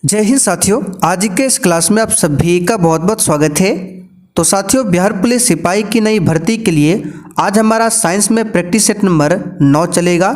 जय हिंद साथियों, आज के इस क्लास में आप सभी का बहुत बहुत स्वागत है। तो साथियों, बिहार पुलिस सिपाही की नई भर्ती के लिए आज हमारा साइंस में प्रैक्टिस सेट नंबर 9 चलेगा।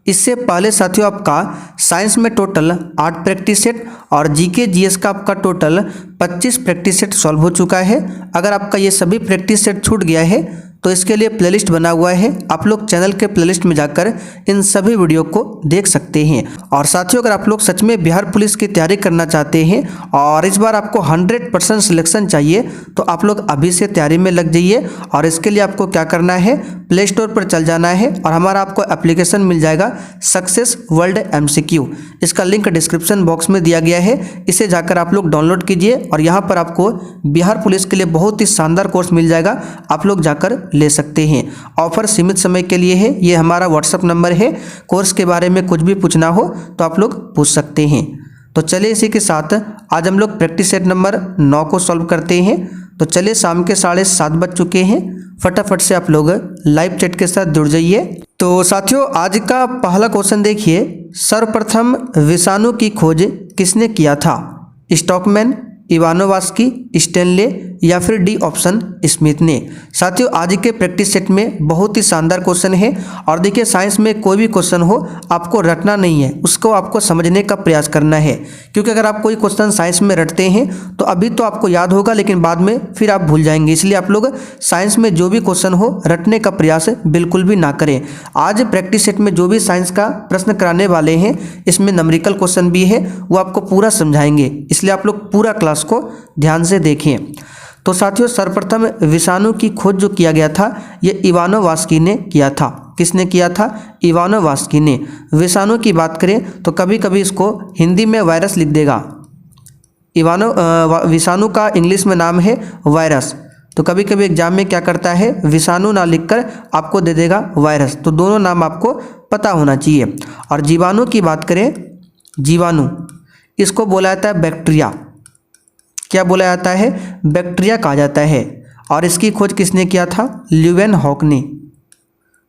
इससे पहले साथियों आपका साइंस में टोटल 8 प्रैक्टिस सेट और जीके जीएस का आपका टोटल 25 प्रैक्टिस सेट सॉल्व हो चुका है। अगर आपका ये सभी प्रैक्टिस सेट छूट गया है तो इसके लिए प्लेलिस्ट बना हुआ है, आप लोग चैनल के प्लेलिस्ट में जाकर इन सभी वीडियो को देख सकते हैं। और साथियों, अगर आप लोग सच में बिहार पुलिस की तैयारी करना चाहते हैं और इस बार आपको 100% सिलेक्शन चाहिए तो आप लोग अभी से तैयारी में लग जाइए। और इसके लिए आपको क्या करना है, प्ले स्टोर पर चल जाना है और हमारा आपको एप्लीकेशन मिल जाएगा सक्सेस वर्ल्ड MCQ। इसका लिंक डिस्क्रिप्शन बॉक्स में दिया गया है, इसे जाकर आप लोग डाउनलोड कीजिए और यहाँ पर आपको बिहार पुलिस के लिए बहुत ही शानदार कोर्स मिल जाएगा, आप लोग जाकर ले सकते हैं। ऑफर सीमित समय के लिए है। ये हमारा व्हाट्सएप नंबर है। कोर्स के बारे में कुछ भी पूछना हो तो आप लोग पूछ सकते हैं। तो चलिए इसी के साथ आज हम लोग प्रैक्टिस सेट नंबर 9 को सॉल्व करते हैं। तो चलिए, शाम के 7:30 बज चुके हैं, फटाफट से आप लोग लाइव चैट के साथ जुड़ जाइए। तो साथियों, आज का पहला क्वेश्चन देखिए, सर्वप्रथम विषाणु की खोज किसने किया था? स्टॉकमैन, इवानोवास्की, स्टेनले या फिर डी ऑप्शन स्मिथ ने। साथियों, आज के प्रैक्टिस सेट में बहुत ही शानदार क्वेश्चन है। और देखिए, साइंस में कोई भी क्वेश्चन हो आपको रटना नहीं है, उसको आपको समझने का प्रयास करना है। क्योंकि अगर आप कोई क्वेश्चन साइंस में रटते हैं तो अभी तो आपको याद होगा, लेकिन बाद में फिर आप भूल जाएंगे। इसलिए आप लोग साइंस में जो भी क्वेश्चन हो रटने का प्रयास बिल्कुल भी ना करें। आज प्रैक्टिस सेट में जो भी साइंस का प्रश्न कराने वाले हैं, इसमें न्यूमेरिकल क्वेश्चन भी है, वो आपको पूरा समझाएंगे। इसलिए आप लोग पूरा क्लास को ध्यान से देखें। तो साथियों, सर्वप्रथम विषाणु की खोज जो किया गया था ये इवानोवास्की ने किया था। किसने किया था? इवानोवास्की ने। विषाणु की बात करें तो कभी कभी इसको हिंदी में वायरस लिख देगा। विषाणु का इंग्लिश में नाम है वायरस। तो कभी कभी एग्जाम में क्या करता है, विषाणु ना लिखकर आपको दे देगा वायरस। तो दोनों नाम आपको पता होना चाहिए। और जीवाणु की बात करें, जीवाणु इसको बोला जाता है बैक्टीरिया। क्या बोला जाता है? बैक्टीरिया कहा जाता है। और इसकी खोज किसने किया था? ल्यूवेनहॉक ने।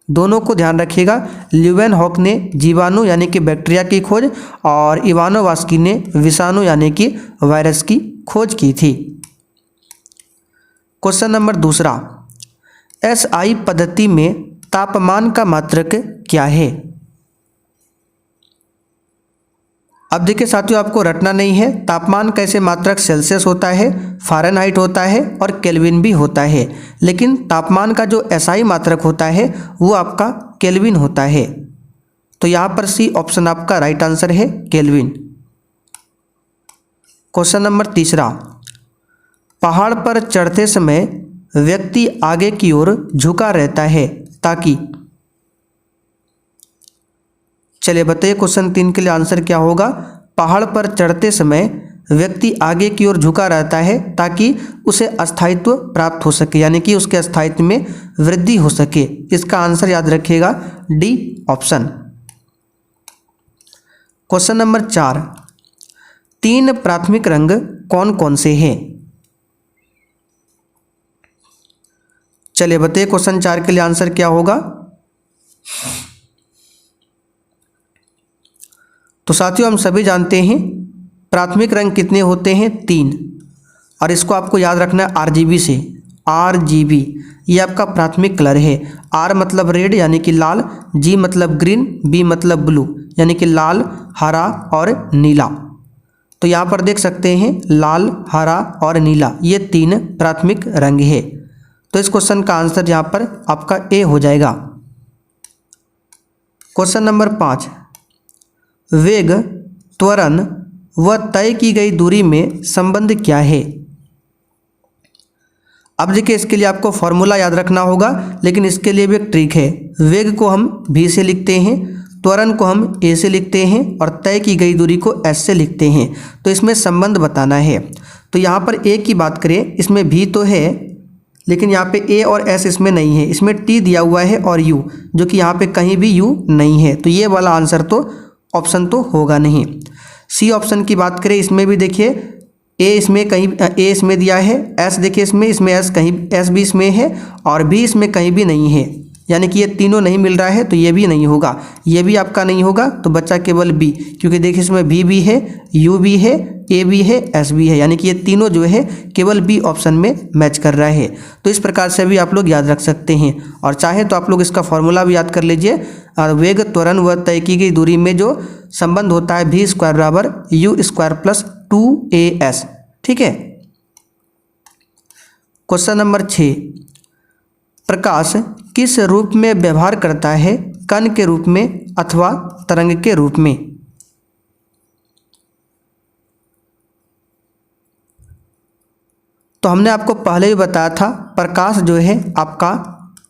दोनों को ध्यान रखिएगा, ल्यूवेनहॉक ने जीवाणु यानी कि बैक्टीरिया की खोज और इवानोवास्की ने विषाणु यानी कि वायरस की खोज की थी। क्वेश्चन नंबर दूसरा, SI पद्धति में तापमान का मात्रक क्या है? अब देखिए साथियों, आपको रटना नहीं है। तापमान कैसे मात्रक सेल्सियस होता है, फ़ारेनहाइट होता है और केल्विन भी होता है। लेकिन तापमान का जो SI मात्रक होता है वो आपका केल्विन होता है। तो यहाँ पर सी ऑप्शन आपका राइट आंसर है, केल्विन। क्वेश्चन नंबर तीसरा, पहाड़ पर चढ़ते समय व्यक्ति आगे की ओर झुका रहता है ताकि। चलिए बताइए, क्वेश्चन 3 के लिए आंसर क्या होगा? पहाड़ पर चढ़ते समय व्यक्ति आगे की ओर झुका रहता है ताकि उसे अस्थायित्व प्राप्त हो सके, यानी कि उसके अस्थायित्व में वृद्धि हो सके। इसका आंसर याद रखिएगा, डी ऑप्शन। क्वेश्चन नंबर 4, 3 प्राथमिक रंग कौन कौन से हैं? चलिए बताइए, क्वेश्चन 4 के लिए आंसर क्या होगा? तो साथियों, हम सभी जानते हैं प्राथमिक रंग कितने होते हैं? 3। और इसको आपको याद रखना है RGB से। RGB ये आपका प्राथमिक कलर है। R मतलब रेड यानी कि लाल, G मतलब ग्रीन, B मतलब ब्लू यानी कि लाल, हरा और नीला। तो यहाँ पर देख सकते हैं लाल, हरा और नीला, ये 3 प्राथमिक रंग है। तो इस क्वेश्चन का आंसर यहाँ पर आपका A हो जाएगा। क्वेश्चन नंबर 5, वेग, त्वरण व तय की गई दूरी में संबंध क्या है? अब देखिए, इसके लिए आपको फॉर्मूला याद रखना होगा, लेकिन इसके लिए भी एक ट्रिक है। वेग को हम V से लिखते हैं, त्वरण को हम A से लिखते हैं और तय की गई दूरी को S से लिखते हैं। तो इसमें संबंध बताना है। तो यहाँ पर A की बात करें, इसमें V तो है लेकिन यहाँ पे A और S इसमें नहीं है। इसमें T दिया हुआ है और U, जो कि यहाँ पे कहीं भी U नहीं है। तो ये वाला आंसर तो ऑप्शन तो होगा नहीं। सी ऑप्शन की बात करें, इसमें भी देखिए A इसमें कहीं A इसमें दिया है, S देखिए इसमें S कहीं S भी इसमें है और B इसमें कहीं भी नहीं है। यानी कि ये तीनों नहीं मिल रहा है तो ये भी नहीं होगा, ये भी आपका नहीं होगा, तो बच्चा केवल बी, क्योंकि देखिए इसमें भी है, यू भी है, ए भी है, एस भी है, यानी कि ये तीनों जो है केवल बी ऑप्शन में मैच कर रहा है। तो इस प्रकार से भी आप लोग याद रख सकते हैं, और चाहे तो आप लोग इसका फॉर्मूला भी याद कर लीजिए। वेग, त्वरण व तय की गई दूरी में जो संबंध होता है v स्क्वायर बराबर यू स्क्वायर प्लस 2as। ठीक है। क्वेश्चन नंबर 6, प्रकाश किस रूप में व्यवहार करता है, कण के रूप में अथवा तरंग के रूप में? तो हमने आपको पहले ही बताया था, प्रकाश जो है आपका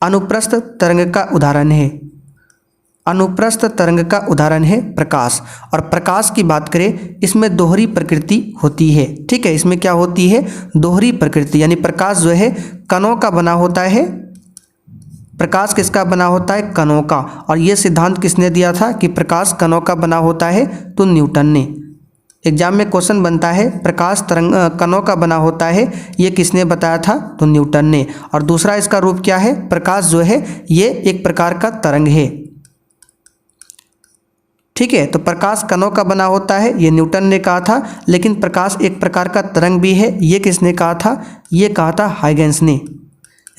अनुप्रस्थ तरंग का उदाहरण है, अनुप्रस्थ तरंग का उदाहरण है प्रकाश। और प्रकाश की बात करें, इसमें दोहरी प्रकृति होती है। ठीक है, इसमें क्या होती है? दोहरी प्रकृति, यानी प्रकाश जो है कणों का बना होता है। प्रकाश किसका बना होता है? कणों का। और ये सिद्धांत किसने दिया था कि प्रकाश कणों का बना होता है? तो न्यूटन ने। एग्जाम में क्वेश्चन बनता है प्रकाश तरंग कणों का बना होता है, ये किसने बताया था? तो न्यूटन ने। और दूसरा इसका रूप क्या है? प्रकाश जो है ये एक प्रकार का तरंग है। ठीक है, तो प्रकाश कणों का बना होता है, ये न्यूटन ने कहा था। लेकिन प्रकाश एक प्रकार का तरंग भी है, ये किसने कहा था? ये कहा था हाइगेंस ने।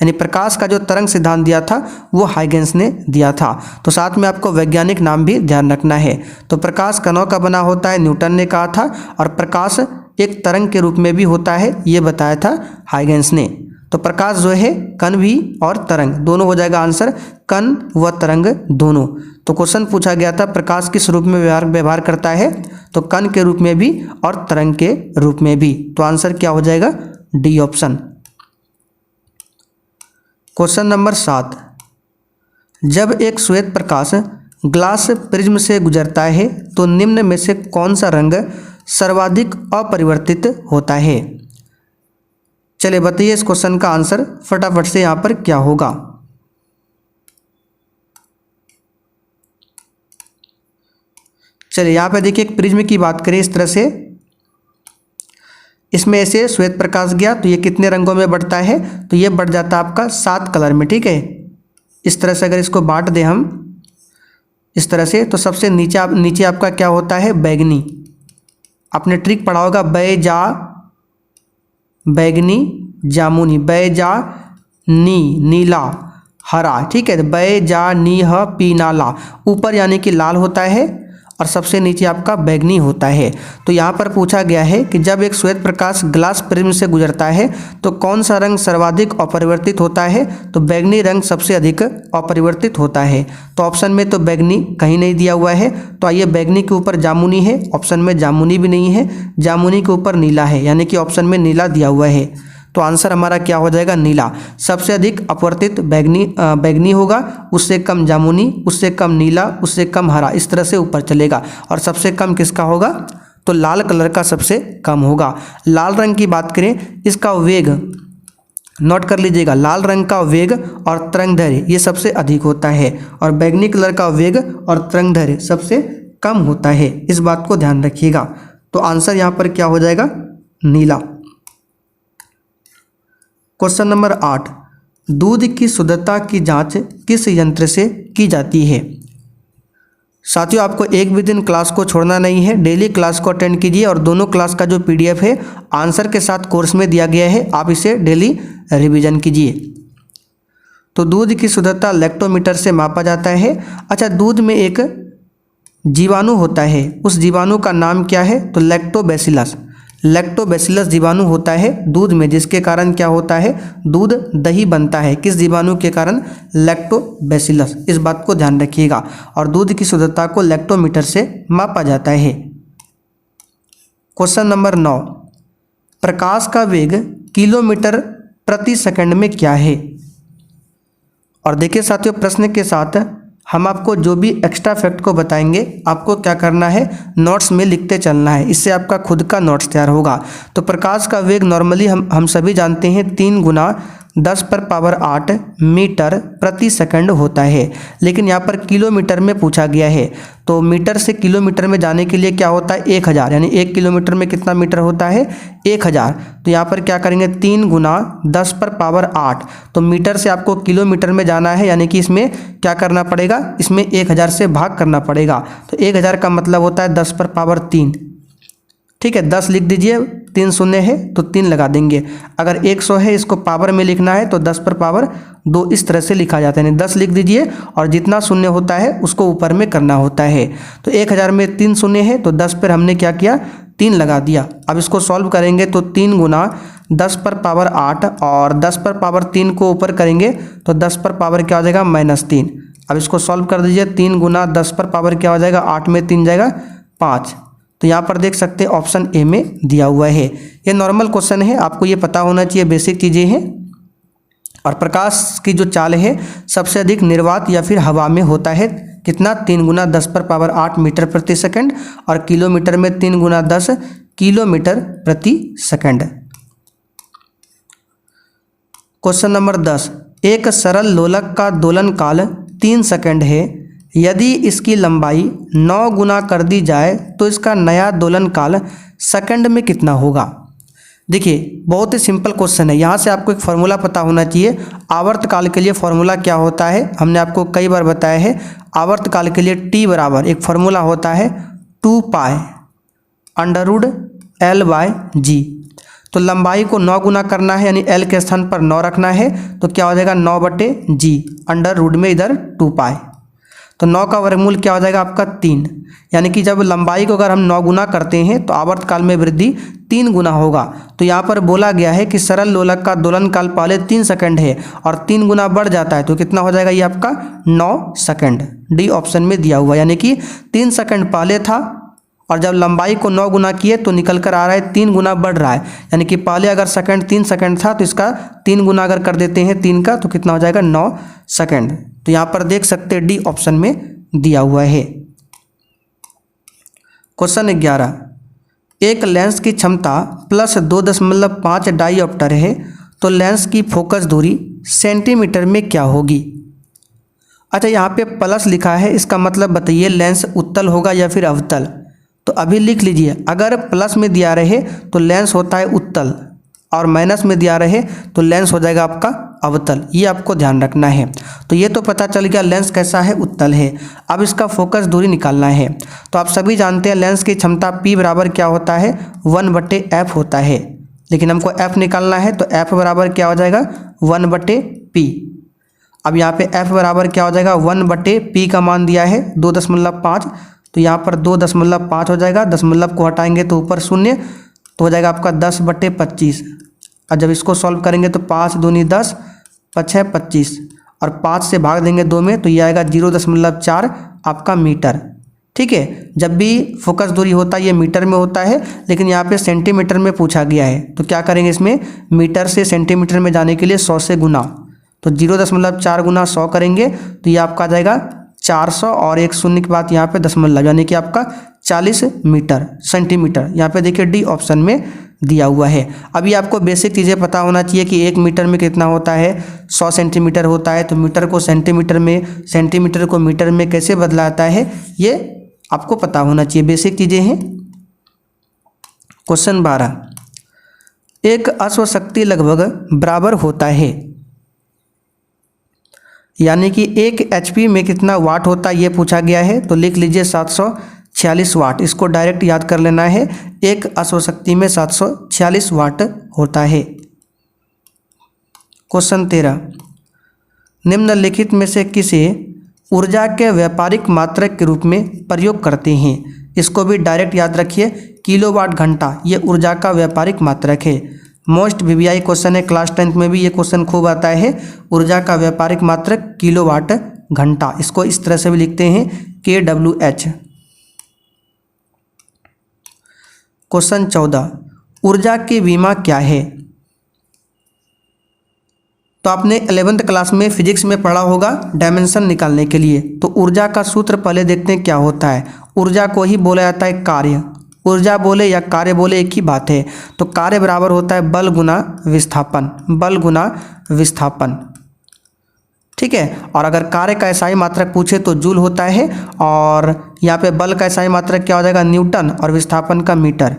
यानी प्रकाश का जो तरंग सिद्धांत दिया था वो हाइगेंस ने दिया था। तो साथ में आपको वैज्ञानिक नाम भी ध्यान रखना है। तो प्रकाश कणों का बना होता है, न्यूटन ने कहा था। और प्रकाश एक तरंग के रूप में भी होता है, ये बताया था हाइगेंस ने। तो प्रकाश जो है कण भी और तरंग दोनों हो जाएगा आंसर, कण व तरंग दोनों। तो क्वेश्चन पूछा गया था प्रकाश किस रूप में व्यवहार करता है? तो कण के रूप में भी और तरंग के रूप में भी। तो आंसर क्या हो जाएगा? D option. क्वेश्चन नंबर 7, जब एक श्वेत प्रकाश ग्लास प्रिज्म से गुजरता है तो निम्न में से कौन सा रंग सर्वाधिक अपरिवर्तित होता है? चलिए बताइए इस क्वेश्चन का आंसर फटाफट से यहाँ पर क्या होगा। चलिए यहाँ पे देखिए एक प्रिज्म की बात करें इस तरह से, इसमें ऐसे श्वेत प्रकाश गया तो ये कितने रंगों में बढ़ता है? तो ये बढ़ जाता है आपका 7 कलर में। ठीक है, इस तरह से अगर इसको बांट दें हम इस तरह से, तो सबसे नीचे आपका क्या होता है? बैगनी। आपने ट्रिक पढ़ा होगा, बैजा बैगनी जामुनी, बैजा नी नीला हरा। ठीक है, बैजा नी ह पीनाला, ऊपर यानी कि लाल होता है और सबसे नीचे आपका बैगनी होता है। तो यहाँ पर पूछा गया है कि जब एक श्वेत प्रकाश ग्लास प्रिज्म से गुजरता है तो कौन सा रंग सर्वाधिक अपरिवर्तित होता है? तो बैगनी रंग सबसे अधिक अपरिवर्तित होता है। तो ऑप्शन में तो बैगनी कहीं नहीं दिया हुआ है, तो आइए बैगनी के ऊपर जामुनी है, ऑप्शन में जामुनी भी नहीं है, जामुनी के ऊपर नीला है, यानी कि ऑप्शन में नीला दिया हुआ है। तो आंसर हमारा क्या हो जाएगा? नीला। सबसे अधिक अपवर्तित बैगनी होगा, उससे कम जामुनी, उससे कम नीला, उससे कम हरा, इस तरह से ऊपर चलेगा। और सबसे कम किसका होगा? तो लाल कलर का सबसे कम होगा। लाल रंग की बात करें, इसका वेग नोट कर लीजिएगा, लाल रंग का वेग और तरंगदैर्घ्य ये सबसे अधिक होता है, और बैगनी कलर का वेग और तरंगदैर्घ्य सबसे कम होता है। इस बात को ध्यान रखिएगा। तो आंसर यहाँ पर क्या हो जाएगा? नीला। क्वेश्चन नंबर 8, दूध की शुद्धता की जांच किस यंत्र से की जाती है? साथियों आपको एक भी दिन क्लास को छोड़ना नहीं है, डेली क्लास को अटेंड कीजिए। और दोनों क्लास का जो पीडीएफ है आंसर के साथ कोर्स में दिया गया है, आप इसे डेली रिवीजन कीजिए। तो दूध की शुद्धता लैक्टोमीटर से मापा जाता है। अच्छा, दूध में एक जीवाणु होता है, उस जीवाणु का नाम क्या है? तो लैक्टोबैसिलस। लैक्टोबैसिलस जीवाणु होता है दूध में, जिसके कारण क्या होता है? दूध दही बनता है। किस जीवाणु के कारण? लैक्टोबैसिलस। इस बात को ध्यान रखिएगा। और दूध की शुद्धता को लैक्टोमीटर से मापा जाता है। क्वेश्चन नंबर 9, प्रकाश का वेग किलोमीटर प्रति सेकंड में क्या है? और देखिए साथियों, प्रश्न के साथ हम आपको जो भी एक्स्ट्रा फैक्ट को बताएंगे, आपको क्या करना है? नोट्स में लिखते चलना है, इससे आपका खुद का नोट्स तैयार होगा। तो प्रकाश का वेग नॉर्मली हम सभी जानते हैं 3 गुना 10 पर पावर 8 मीटर प्रति सेकंड होता है, लेकिन यहाँ पर किलोमीटर में पूछा गया है। तो मीटर से किलोमीटर में जाने के लिए क्या होता है 1000, यानी 1 किलोमीटर में कितना मीटर होता है 1000। तो यहाँ पर क्या करेंगे 3 गुना 10 पर पावर 8। तो मीटर से आपको किलोमीटर में जाना है, यानी कि इसमें क्या करना पड़ेगा, इसमें 1000 से भाग करना पड़ेगा। तो 1000 का मतलब होता है 10 पर पावर 3। ठीक है, 10 लिख दीजिए, 3 शून्य है तो 3 लगा देंगे। अगर 100 है, इसको पावर में लिखना है तो 10 पर पावर 2 इस तरह से लिखा जाता है, यानी 10 लिख दीजिए और जितना शून्य होता है उसको ऊपर में करना होता है। तो 1000 में 3 शून्य है तो 10 पर हमने क्या किया 3 लगा दिया। अब इसको सॉल्व करेंगे तो 3 गुना 10 पर पावर 8 और 10 पर पावर 3 को ऊपर करेंगे तो 10 पर पावर क्या हो जाएगा -3। अब इसको सॉल्व कर दीजिए, 3 गुना 10 पर पावर क्या हो जाएगा, 8 में 3 जाएगा 5। तो यहाँ पर देख सकते हैं ऑप्शन ए में दिया हुआ है। ये नॉर्मल क्वेश्चन है, आपको ये पता होना चाहिए, बेसिक चीज़ें हैं। और प्रकाश की जो चाल है सबसे अधिक निर्वात या फिर हवा में होता है कितना, 3 गुना 10 पर पावर 8 मीटर प्रति सेकंड, और किलोमीटर में 3 गुना 10 किलोमीटर प्रति सेकंड। क्वेश्चन नंबर 10, एक सरल लोलक का दोलन काल 3 सेकंड है। यदि इसकी लंबाई 9 गुना कर दी जाए तो इसका नया दोलन काल सेकंड में कितना होगा। देखिए बहुत ही सिंपल क्वेश्चन है, यहाँ से आपको एक फार्मूला पता होना चाहिए। आवर्तकाल के लिए फार्मूला क्या होता है, हमने आपको कई बार बताया है। आवर्तकाल के लिए टी बराबर एक फार्मूला होता है 2 पाई √L/g। तो लंबाई को 9 गुना करना है, यानी L के स्थान पर 9 रखना है, तो क्या हो जाएगा 9/g, अंडर रूट में इधर 2 पाई। तो 9 का वर्गमूल क्या हो जाएगा आपका 3, यानी कि जब लंबाई को अगर हम 9 गुना करते हैं तो आवर्तकाल में वृद्धि 3 गुना होगा। तो यहाँ पर बोला गया है कि सरल लोलक का दोलन काल पहले 3 सेकंड है और 3 गुना बढ़ जाता है तो कितना हो जाएगा ये आपका 9 सेकंड। डी ऑप्शन में दिया हुआ, यानी कि 3 सेकंड पहले था और जब लंबाई को 9 गुना किए तो निकल कर आ रहा है 3 गुना बढ़ रहा है, यानी कि पहले अगर सेकंड 3 सेकंड था तो इसका 3 गुना अगर कर देते हैं 3 का तो कितना हो जाएगा 9 सेकंड। तो यहाँ पर देख सकते हैं डी ऑप्शन में दिया हुआ है। क्वेश्चन 11, एक लेंस की क्षमता +2.5 डाईऑप्टर है तो लेंस की फोकस दूरी सेंटीमीटर में क्या होगी। अच्छा यहाँ पे प्लस लिखा है, इसका मतलब बताइए लेंस उत्तल होगा या फिर अवतल। तो अभी लिख लीजिए, अगर प्लस में दिया रहे तो लेंस होता है उत्तल और माइनस में दिया रहे तो लेंस हो जाएगा आपका अवतल, ये आपको ध्यान रखना है। तो ये तो पता चल गया लेंस कैसा है, उत्तल है। अब इसका फोकस दूरी निकालना है। तो आप सभी जानते हैं लेंस की क्षमता P बराबर क्या होता है 1/f होता है, लेकिन हमको f निकालना है तो f बराबर क्या हो जाएगा 1/p। अब यहाँ पे f बराबर क्या हो जाएगा 1/p का मान दिया है 2.5, तो यहाँ पर 2.5 हो जाएगा, दशमलव को हटाएंगे तो ऊपर 0 तो हो जाएगा आपका 10/25। और जब इसको सॉल्व करेंगे तो 5 दूनी 10, 5 25 और 5 से भाग देंगे 2 में तो ये आएगा 0.4 आपका मीटर। ठीक है, जब भी फोकस दूरी होता है ये मीटर में होता है, लेकिन यहाँ पे सेंटीमीटर में पूछा गया है तो क्या करेंगे, इसमें मीटर से सेंटीमीटर में जाने के लिए 100 से गुना, तो 0.4 गुना 100 करेंगे तो ये आपका आ जाएगा 400 और एक शून्य के बाद यहाँ पे दशमलव, यानी कि आपका 40 मीटर सेंटीमीटर। यहाँ पे देखिए डी ऑप्शन में दिया हुआ है। अभी आपको बेसिक चीज़ें पता होना चाहिए कि 1 मीटर में कितना होता है 100 सेंटीमीटर होता है, तो मीटर को सेंटीमीटर में, सेंटीमीटर को मीटर में कैसे बदला जाता है ये आपको पता होना चाहिए, बेसिक चीज़ें हैं। क्वेश्चन 12, एक अश्व शक्ति लगभग बराबर होता है, यानी कि 1 HP में कितना वाट होता है ये पूछा गया है। तो लिख लीजिए 746 वाट, इसको डायरेक्ट याद कर लेना है। एक अश्वशक्ति में 746 वाट होता है। क्वेश्चन 13, निम्नलिखित में से किसे ऊर्जा के व्यापारिक मात्रक के रूप में प्रयोग करते हैं। इसको भी डायरेक्ट याद रखिए, किलोवाट घंटा ये ऊर्जा का व्यापारिक मात्रक है। मोस्ट VVI क्वेश्चन है, क्लास 10th में भी ये क्वेश्चन खूब आता है। ऊर्जा का व्यापारिक मात्रक किलोवाट घंटा, इसको इस तरह से भी लिखते हैं kWh। क्वेश्चन 14, ऊर्जा की विमा क्या है। तो आपने 11th क्लास में फिजिक्स में पढ़ा होगा डायमेंशन निकालने के लिए। तो ऊर्जा का सूत्र पहले देखते हैं क्या होता है। ऊर्जा को ही बोला जाता है कार्य, ऊर्जा बोले या कार्य बोले एक ही बात है। तो कार्य बराबर होता है बल गुना विस्थापन, बल गुना विस्थापन, ठीक है। और अगर कार्य का SI मात्रक पूछे तो जूल होता है, और यहाँ पे बल का SI मात्रक क्या हो जाएगा, न्यूटन, और विस्थापन का मीटर,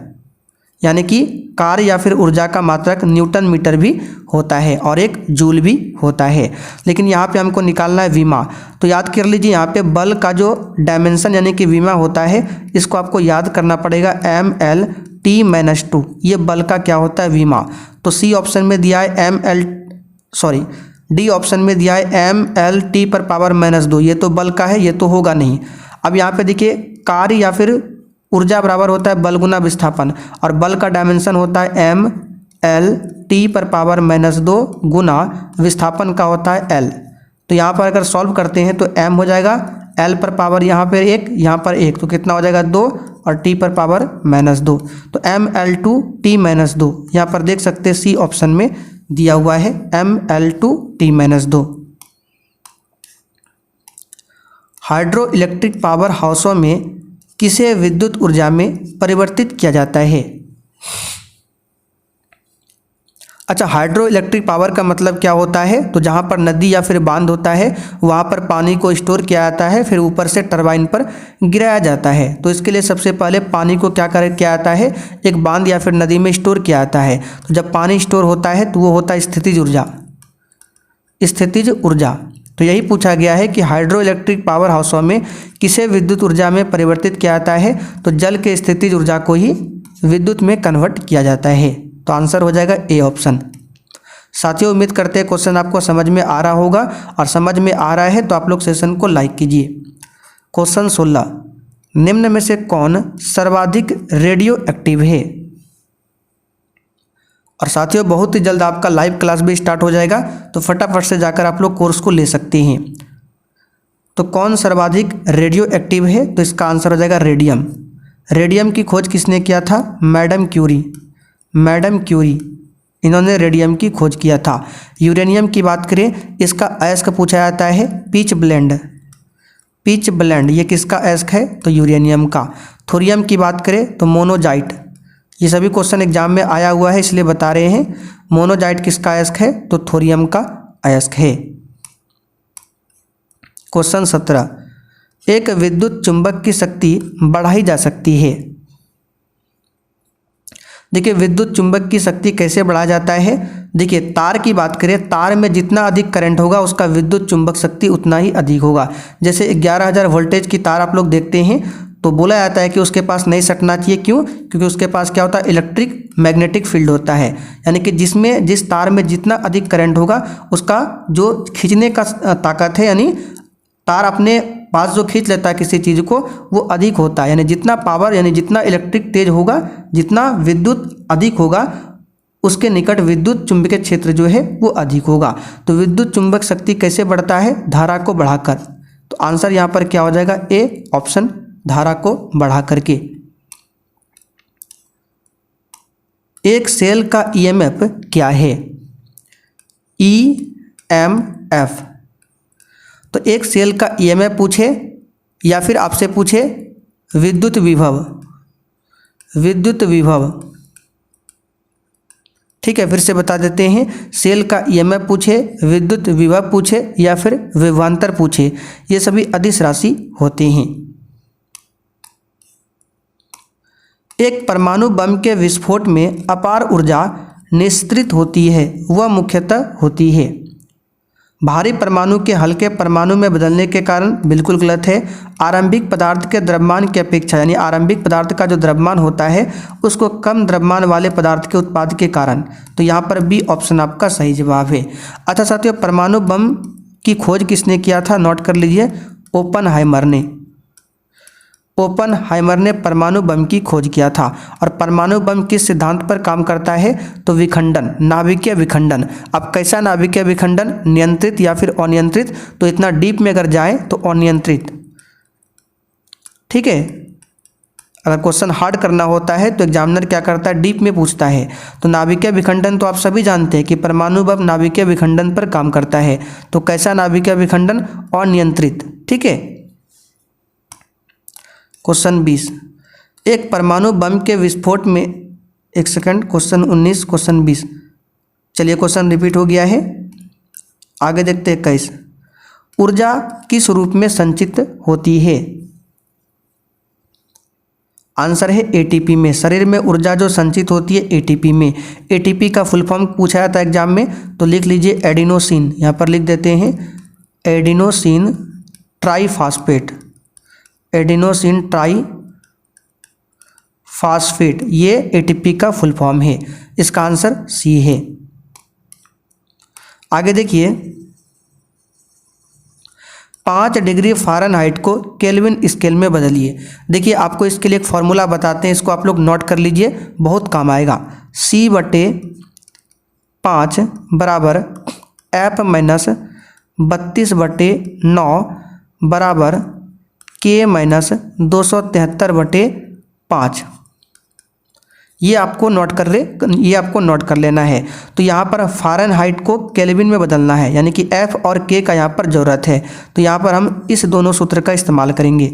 यानी कि कार्य या फिर ऊर्जा का मात्रक न्यूटन मीटर भी होता है और एक जूल भी होता है। लेकिन यहाँ पे हमको निकालना है विमा, तो याद कर लीजिए यहाँ पे बल का जो डायमेंशन यानी कि विमा होता है, इसको आपको याद करना पड़ेगा MLT-2, ये बल का क्या होता है, विमा। तो सी ऑप्शन में दिया है डी ऑप्शन में दिया है MLT/-2, ये तो बल का है, ये तो होगा नहीं। अब यहाँ पे देखिए कार्य या फिर ऊर्जा बराबर होता है बल गुना विस्थापन, और बल का डायमेंशन होता है MLT/-2 गुना विस्थापन का होता है L। तो यहाँ पर अगर सॉल्व करते हैं तो M हो जाएगा L पर पावर यहाँ पर 1, यहाँ पर 1, तो कितना हो जाएगा 2, और T/-2, तो ML2T-2 यहाँ पर देख सकते हैं सी ऑप्शन में दिया हुआ है ML2T-2। हाइड्रो इलेक्ट्रिक पावर हाउसों में किसे विद्युत ऊर्जा में परिवर्तित किया जाता है। अच्छा, हाइड्रो इलेक्ट्रिक पावर का मतलब क्या होता है, तो जहाँ पर नदी या फिर बांध होता है वहाँ पर पानी को स्टोर किया जाता है, फिर ऊपर से टरबाइन पर गिराया जाता है। तो इसके लिए सबसे पहले पानी को क्या किया जाता है, एक बांध या फिर नदी में स्टोर किया जाता है। तो जब पानी स्टोर होता है तो वो होता है स्थितिज ऊर्जा, स्थितिज ऊर्जा। तो यही पूछा गया है कि हाइड्रो इलेक्ट्रिक पावर हाउसों में किसे विद्युत ऊर्जा में परिवर्तित किया जाता है, तो जल के स्थितिज ऊर्जा को ही विद्युत में कन्वर्ट किया जाता है। तो आंसर हो जाएगा ए ऑप्शन। साथियों, उम्मीद करते हैं क्वेश्चन आपको समझ में आ रहा होगा, और समझ में आ रहा है तो आप लोग सेशन को लाइक कीजिए। क्वेश्चन 16, निम्न में से कौन सर्वाधिक रेडियो एक्टिव है। और साथियों, बहुत ही जल्द आपका लाइव क्लास भी स्टार्ट हो जाएगा, तो फटाफट से जाकर आप लोग कोर्स को ले सकते हैं। तो कौन सर्वाधिक रेडियो एक्टिव है, तो इसका आंसर हो जाएगा रेडियम। रेडियम की खोज किसने किया था, मैडम क्यूरी, मैडम क्यूरी, इन्होंने रेडियम की खोज किया था। यूरेनियम की बात करें, इसका अयस्क पूछा जाता है पिच ब्लेंड, पिच ब्लेंड, ये किसका अयस्क है, तो यूरेनियम का। थोरियम की बात करें तो मोनोजाइट, ये सभी क्वेश्चन एग्जाम में आया हुआ है इसलिए बता रहे हैं। मोनोजाइट किसका अयस्क है, तो थोरियम का अयस्क है। क्वेश्चन 17, एक विद्युत चुंबक की शक्ति बढ़ाई जा सकती है। देखिए विद्युत चुंबक की शक्ति कैसे बढ़ाया जाता है। देखिए तार की बात करें, तार में जितना अधिक करंट होगा उसका विद्युत चुंबक शक्ति उतना ही अधिक होगा। जैसे 11,000 वोल्टेज की तार आप लोग देखते हैं तो बोला जाता है कि उसके पास नहीं सटना चाहिए, क्यों, क्योंकि उसके पास क्या होता है, इलेक्ट्रिक मैग्नेटिक फील्ड होता है, यानी कि जिस तार में जितना अधिक करंट होगा उसका जो खींचने का ताकत है, यानी तार अपने पास जो खींच लेता है किसी चीज़ को वो अधिक होता है। यानी जितना पावर यानी जितना इलेक्ट्रिक तेज होगा, जितना विद्युत अधिक होगा, उसके निकट विद्युत चुंबकीय क्षेत्र जो है वो अधिक होगा। तो विद्युत चुंबक शक्ति कैसे बढ़ता है, धारा को बढ़ाकर। तो आंसर यहाँ पर क्या हो जाएगा, ए ऑप्शन, धारा को बढ़ा करके। एक सेल का ईएमएफ क्या है, ईएमएफ। तो एक सेल का ईएमएफ पूछे या फिर आपसे पूछे विद्युत विभव, विद्युत विभव, ठीक है, फिर से बता देते हैं, सेल का ईएमएफ पूछे, विद्युत विभव पूछे या फिर विभवांतर पूछे, ये सभी अदिश राशि होते हैं। एक परमाणु बम के विस्फोट में अपार ऊर्जा निःसृत होती है, वह मुख्यतः होती है भारी परमाणु के हल्के परमाणु में बदलने के कारण। बिल्कुल गलत है। आरंभिक पदार्थ के द्रव्यमान की अपेक्षा, यानी आरंभिक पदार्थ का जो द्रव्यमान होता है उसको कम द्रव्यमान वाले पदार्थ के उत्पाद के कारण। तो यहाँ पर बी ऑप्शन आपका सही जवाब है। अच्छा साथियों, परमाणु बम की खोज किसने किया था, नोट कर लीजिए, ओपनहाइमर ने। ओपनहाइमर ने परमाणु बम की खोज किया था। और परमाणु बम किस सिद्धांत पर काम करता है, तो विखंडन, नाभिकीय विखंडन। अब कैसा नाभिकीय विखंडन, नियंत्रित या फिर अनियंत्रित। तो इतना डीप में अगर जाए तो अनियंत्रित, ठीक है। अगर क्वेश्चन हार्ड करना होता है तो एग्जामिनर क्या करता है, डीप में पूछता है। तो नाभिकीय विखंडन तो आप सभी जानते हैं कि परमाणु बम नाभिकीय विखंडन पर काम करता है। तो कैसा नाभिकीय विखंडन, अनियंत्रित, ठीक है। क्वेश्चन 20, एक परमाणु बम के विस्फोट में, एक सेकंड, क्वेश्चन 19, क्वेश्चन 20, चलिए क्वेश्चन रिपीट हो गया है, आगे देखते हैं 21। ऊर्जा किस रूप में संचित होती है? आंसर है एटीपी में। शरीर में ऊर्जा जो संचित होती है एटीपी में। एटीपी का फुल फॉर्म पूछा जाता है एग्जाम में, तो लिख लीजिए एडिनोसिन, यहाँ पर लिख देते हैं एडिनोसिन ट्राईफॉस्फेट, एडिनोसिन ट्राईफॉस्फेट, ये एटीपी का फुल फॉर्म है। इसका आंसर सी है। आगे देखिए, 5 डिग्री फ़ारेनहाइट को केल्विन स्केल में बदलिए। देखिए आपको इसके लिए एक फॉर्मूला बताते हैं, इसको आप लोग नोट कर लीजिए, बहुत काम आएगा। C/5 बराबर F-32/9 बराबर K-273/5। ये आपको नोट कर लेना है। तो यहाँ पर फ़ारेनहाइट को केल्विन में बदलना है, यानी कि F और K का यहाँ पर ज़रूरत है। तो यहाँ पर हम इस दोनों सूत्र का इस्तेमाल करेंगे,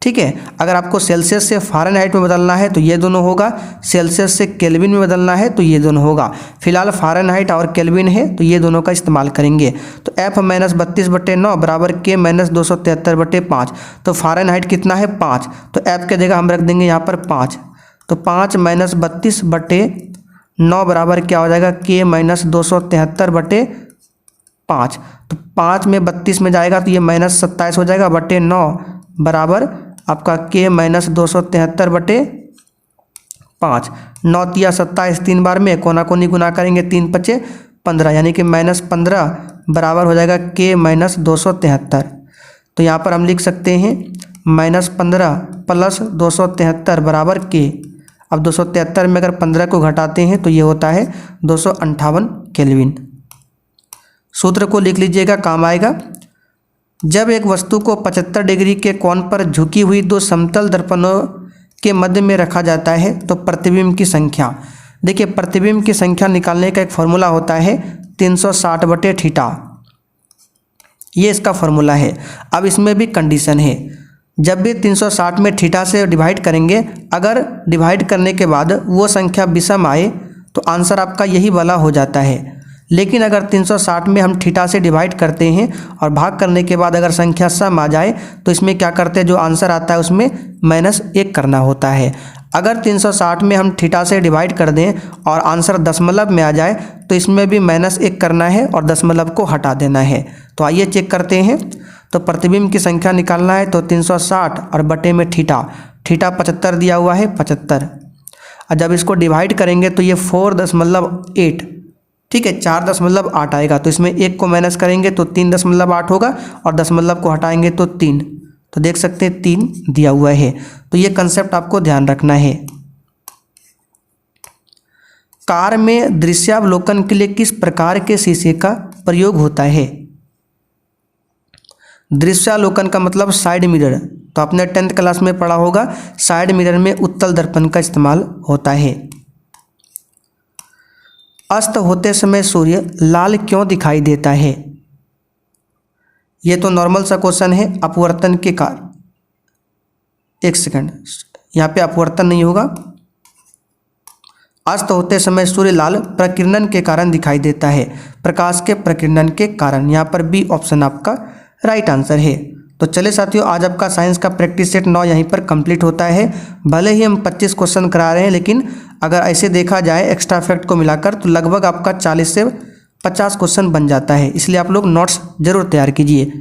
ठीक है। अगर आपको सेल्सियस से फ़ारेनहाइट में बदलना है तो ये दोनों होगा, सेल्सियस से केल्विन में बदलना है तो ये दोनों होगा। फिलहाल फ़ारेनहाइट और केल्विन है तो ये दोनों का इस्तेमाल करेंगे। तो F-32/9 बराबर K-273/5। तो फ़ारेनहाइट कितना है 5, तो F के जगह हम रख देंगे यहाँ पर 5। तो 5-32/9 बराबर क्या हो जाएगा, K-273/5। तो 5 में 32 में जाएगा तो ये -27 हो जाएगा, बटे 9 बराबर आपका K-273/5। 9 तिया 27, 3 बार में कोना कोनी गुना करेंगे, 3 पचे 15, यानी कि -15 बराबर हो जाएगा K-273। तो यहाँ पर हम लिख सकते हैं -15 + 273 बराबर K। अब 273 में अगर 15 को घटाते हैं तो ये होता है 258 केल्विन। सूत्र को लिख लीजिएगा, काम आएगा। जब एक वस्तु को 75 डिग्री के कोण पर झुकी हुई 2 समतल दर्पणों के मध्य में रखा जाता है तो प्रतिबिंब की संख्या, देखिए प्रतिबिंब की संख्या निकालने का एक फॉर्मूला होता है 360/θ, ये इसका फॉर्मूला है। अब इसमें भी कंडीशन है, जब भी 360 में थीटा से डिवाइड करेंगे, अगर डिवाइड करने के बाद वो संख्या विषम आए तो आंसर आपका यही वाला हो जाता है। लेकिन अगर 360 में हम थीटा से डिवाइड करते हैं और भाग करने के बाद अगर संख्या सम आ जाए तो इसमें क्या करते हैं, जो आंसर आता है उसमें -1 करना होता है। अगर 360 में हम थीटा से डिवाइड कर दें और आंसर दशमलव में आ जाए तो इसमें भी -1 करना है और दशमलव को हटा देना है। तो आइए चेक करते हैं। तो प्रतिबिंब की संख्या निकालना है तो 360 और बटे में थीटा 75 दिया हुआ है, 75। और जब इसको डिवाइड करेंगे तो ये 4.8, ठीक है, 4.8 आएगा। तो इसमें 1 को माइनस करेंगे तो 3.8 होगा और दशमलव को हटाएंगे तो 3। तो देख सकते हैं 3 दिया हुआ है। तो ये कंसेप्ट आपको ध्यान रखना है। कार में दृश्यावलोकन के लिए किस प्रकार के शीशे का प्रयोग होता है? दृश्यावलोकन का मतलब साइड मिरर, तो आपने 10th क्लास में पढ़ा होगा। साइड मिरर में उत्तल दर्पण का इस्तेमाल होता है। अस्त होते समय सूर्य लाल क्यों दिखाई देता है? ये तो नॉर्मल सा क्वेश्चन है। अपवर्तन के कारण, एक सेकंड, यहाँ पे अपवर्तन नहीं होगा। अस्त होते समय सूर्य लाल प्रकीर्णन के कारण दिखाई देता है, प्रकाश के प्रकीर्णन के कारण। यहाँ पर बी ऑप्शन आपका राइट आंसर है। तो चले साथियों, आज आपका साइंस का प्रैक्टिस सेट 9 यहीं पर कंप्लीट होता है। भले ही हम 25 क्वेश्चन करा रहे हैं, लेकिन अगर ऐसे देखा जाए एक्स्ट्रा फैक्ट को मिलाकर तो लगभग आपका 40 से 50 क्वेश्चन बन जाता है। इसलिए आप लोग नोट्स जरूर तैयार कीजिए।